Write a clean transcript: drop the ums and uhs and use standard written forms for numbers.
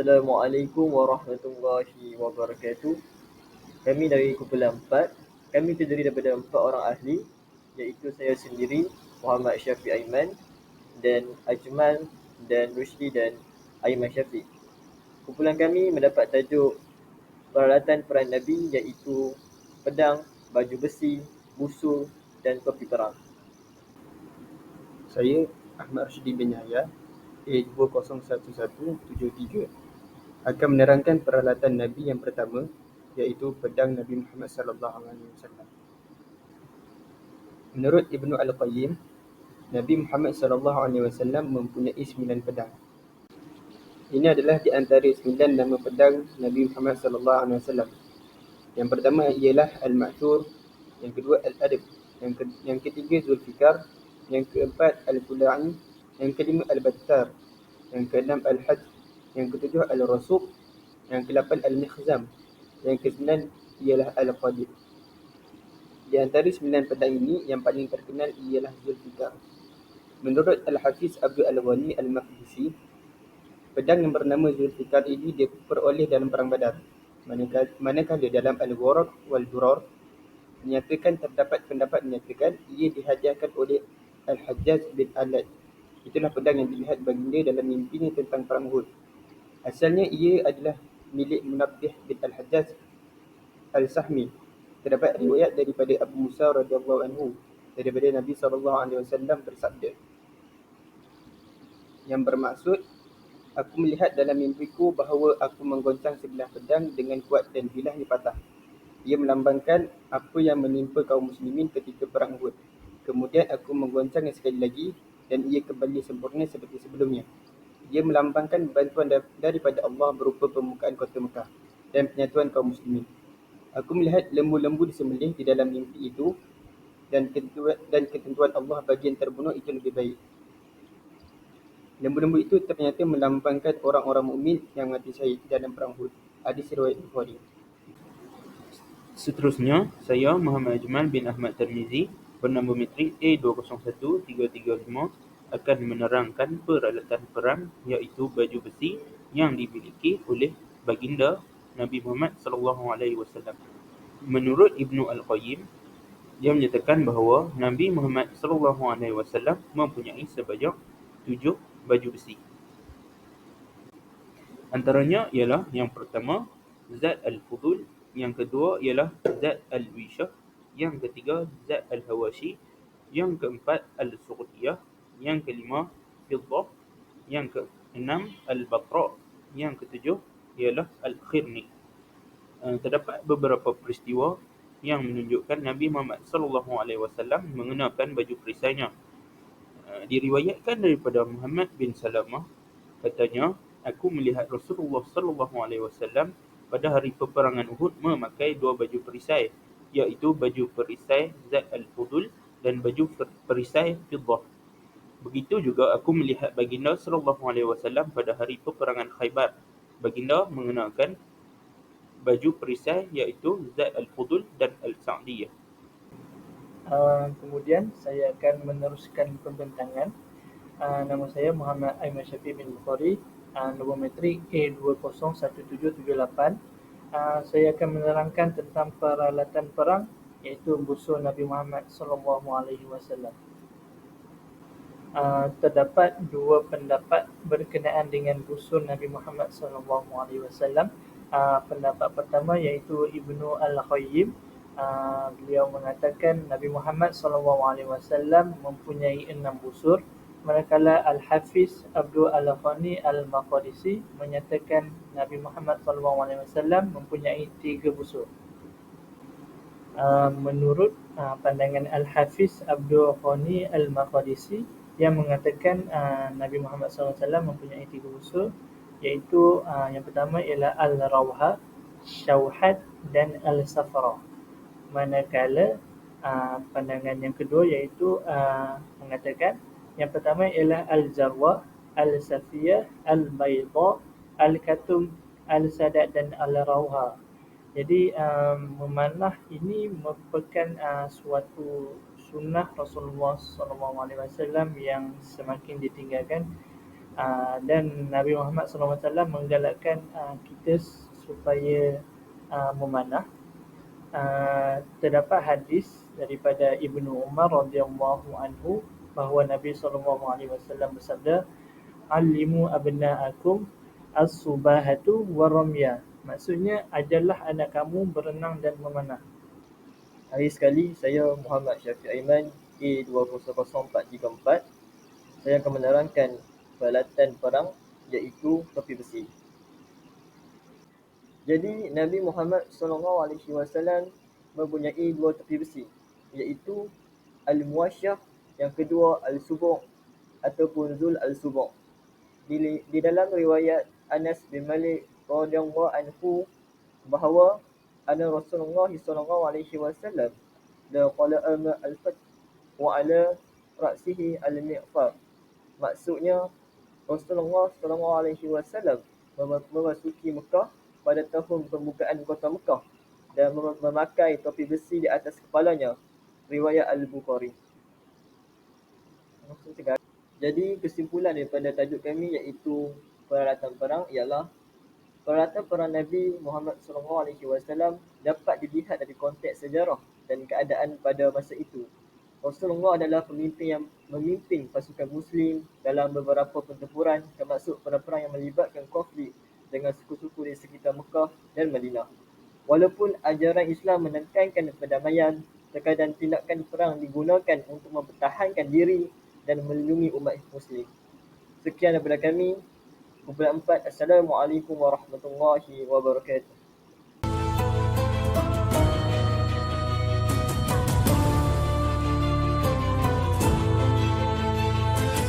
Assalamualaikum warahmatullahi wabarakatuh. Kami dari kumpulan 4. Kami terdiri daripada 4 orang ahli, iaitu saya sendiri, Muhammad Syafiq Aiman, dan Ajmal, dan Rusli, dan Aiman Syafiq. Kumpulan kami mendapat tajuk peralatan perang Nabi, iaitu pedang, baju besi, busur, dan topi perang. Saya Ahmad Rashidi bin Yahya, A201173, akan menerangkan peralatan Nabi yang pertama, iaitu pedang Nabi Muhammad SAW. Menurut Ibnu Al-Qayyim, Nabi Muhammad SAW mempunyai 9 pedang. Ini adalah di antara 9 nama pedang Nabi Muhammad SAW. Yang pertama ialah Al-Ma'thur, yang kedua Al-Adib, yang ketiga Zulfikar, yang keempat Al-Fula'i, yang kelima Al-Battar, yang keenam Al-Hajj, yang ketujuh Al-Rasuq, yang ke-8 Al-Mikhzam, yang ke-9 ialah Al-Qadir. Di antara 9 pedang ini, yang paling terkenal ialah Zulfikar. Menurut Al-Hafiz Abdul Al-Ghani Al-Maqdisi, pedang yang bernama Zulfikar ini diperoleh dalam Perang Badar. Manakala dalam Al-Gharad wal-Durar terdapat pendapat menyatakan ia dihadiahkan oleh Al-Hajjaj bin Alad. Itulah pedang yang dilihat baginda dalam mimpinya tentang Perang Uhud. Asalnya ia adalah milik Munabbih bin Al-Hajjaj Al-Sahmi. Terdapat riwayat daripada Abu Musa radhiyallahu anhu daripada Nabi SAW bersabda, yang bermaksud, aku melihat dalam mimpiku bahawa aku menggoncang sebilah pedang dengan kuat dan bilahnya patah. Ia melambangkan apa yang menimpa kaum muslimin ketika Perang Uhud. Kemudian aku menggoncangnya sekali lagi dan ia kembali sempurna seperti sebelumnya. Ia melambangkan bantuan daripada Allah berupa pembukaan kota Mekah dan penyatuan kaum muslimin. Aku melihat lembu-lembu disembelih di dalam mimpi itu dan ketentuan Allah bagi yang terbunuh itu lebih baik. Lembu-lembu itu ternyata melambangkan orang-orang mukmin yang mati syahid dalam Perang Uhud. Hadis riwayat Bukhari. Seterusnya, saya Muhammad Ajmal bin Ahmad Tirmizi, bernama metrik A211335, akan menerangkan peralatan perang, iaitu baju besi yang dimiliki oleh baginda Nabi Muhammad SAW. Menurut Ibnu Al-Qayyim, dia menyatakan bahawa Nabi Muhammad SAW mempunyai sebanyak 7 baju besi. Antaranya ialah yang pertama Zat Al-Fudul, yang kedua ialah Zat Al-Wishah, yang ketiga Zat Al-Hawashi, yang keempat Al-Suqtiyah, yang kelima Fiddah, yang keenam Al-Batra, yang ketujuh ialah Al-Khirni. Terdapat beberapa peristiwa yang menunjukkan Nabi Muhammad SAW mengenakan baju perisainya. Diriwayatkan daripada Muhammad bin Salamah, katanya, aku melihat Rasulullah SAW pada hari peperangan Uhud memakai 2 baju perisai, iaitu baju perisai Zat Al-Fudul dan baju perisai Fiddah. Begitu juga aku melihat baginda SAW pada hari peperangan Khaybar. Baginda mengenakan baju perisai iaitu Zat Al-Fudul dan Al-Sa'diyah. Kemudian saya akan meneruskan pembentangan. Nama saya Muhammad Aiman Syafiq bin Bukhari, nombor metrik A201778. Saya akan menerangkan tentang peralatan perang, iaitu busur Nabi Muhammad SAW. Terdapat 2 pendapat berkenaan dengan busur Nabi Muhammad SAW. Pendapat pertama iaitu Ibnu Al-Qayyim. Beliau mengatakan Nabi Muhammad SAW mempunyai 6 busur, manakala Al-Hafiz Abdul Al-Ghani Al-Maqdisi menyatakan Nabi Muhammad SAW mempunyai 3 busur. Menurut pandangan Al-Hafiz Abdul Ghani Al-Maqdisi, yang mengatakan Nabi Muhammad SAW mempunyai 3 busur, iaitu yang pertama ialah Al-Rawha, Syauhat, dan Al-Safra. Manakala pandangan yang kedua iaitu mengatakan yang pertama ialah Al-Jarwa, Al-Safiyah, Al-Bayda, Al-Katum, Al-Sadat, dan Al-Rawha. Jadi memanah ini merupakan suatu sunnah Rasulullah SAW yang semakin ditinggalkan Dan Nabi Muhammad SAW menggalakkan kita supaya memanah. Terdapat hadis daripada Ibnu Umar radhiyallahu anhu bahawa Nabi SAW bersabda, "Alimu abna'akum as-subahatu waramya." Maksudnya, ajarlah anak kamu berenang dan memanah. Hari sekali saya Muhammad Syafiq Aiman A200434 saya akan menerangkan peralatan perang iaitu topi besi. Jadi Nabi Muhammad SAW mempunyai dua topi besi iaitu Al-Muwasyah, yang kedua Al-Subu' ataupun Zul Al-Subu'. Di dalam riwayat Anas bin Malik radhiyallahu anhu bahawa anna Rasulullah SAW la qala'a al-fath wa ala ra'sihi al-mi'far. Maksudnya Rasulullah SAW memasuki Mekah pada tahun pembukaan kota Mekah dan memakai topi besi di atas kepalanya. Riwayat Al-Bukhari. Jadi kesimpulan daripada tajuk kami iaitu peralatan perang ialah peralatan perang Nabi Muhammad SAW dapat dilihat dari konteks sejarah dan keadaan pada masa itu. Rasulullah adalah pemimpin yang memimpin pasukan Muslim dalam beberapa pertempuran, termasuk perang-perang yang melibatkan konflik dengan suku-suku di sekitar Mekah dan Madinah. Walaupun ajaran Islam menekankan perdamaian, terkadang tindakan perang digunakan untuk mempertahankan diri dan melindungi umat Muslim. Sekian daripada kami. Kumpulan 4. Assalamualaikum warahmatullahi wabarakatuh.